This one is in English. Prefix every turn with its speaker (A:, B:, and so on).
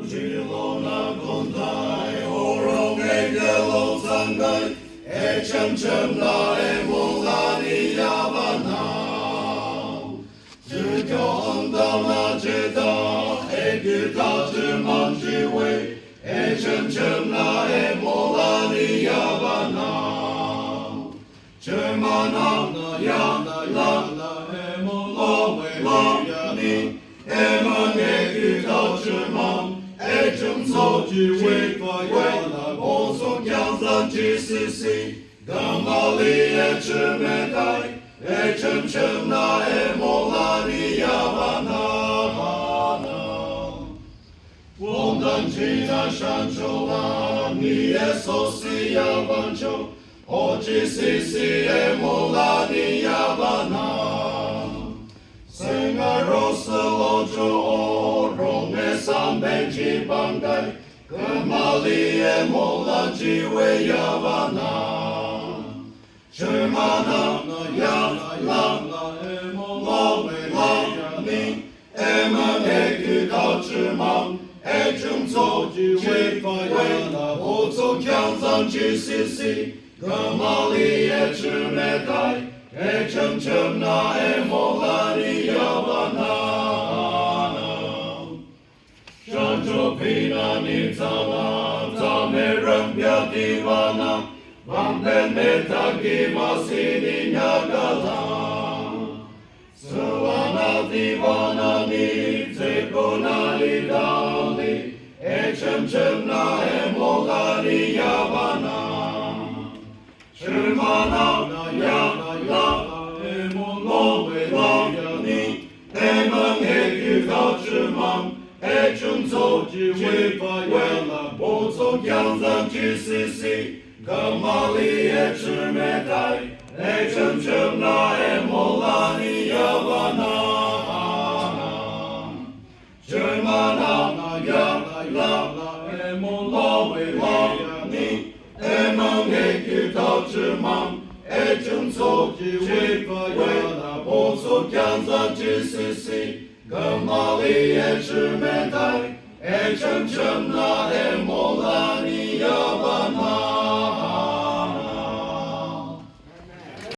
A: Gjilona kondaj, orong e gjelon sangaj, e qëm na e mullani javanau. Gjë kjo ndal na gjeda, e gyta gjëman gjywe, e qëm na e mullani javanau. Gjëmana la e mullani, e mën e gyta gjëman, e qëm zot gjywe pajana, oso kjan zan gjisisi, gëmali e qëm e kaj, e qëm na e mollani javana. Wondan gjina shanqola, ni e sosi javanqo, o gjisisi e mollani javana. Se nga rosë loqo orong e samben qipangaj, gëmali e mollan gjiwe javana. Qërmana la e mollani, e mën e kyta qërman, e qëmco gjiwe pajana, oco kjan zan gjisisi, gëmali e qërmetaj, e qëm na e mollani javana. Shanqo pina një cala, ta me rëmbja divana, vanden me takima sini një gala. Sëllana divana një, cekona li dali, e qëm na e mollani javana. Qërmana la e mollani, e mën e kyta qërman, e qëmco gjywe pajana, oco kjan zan gjisisi, gëmali e qërmetaj, e qëm na e mollani javana. Qërmana la e mollani, e mën e kyta qërman, e qëmco gjywe pajana, oco kjan zan gjisisi, gëmali e qërmetaj, e qëm na e mollani javana.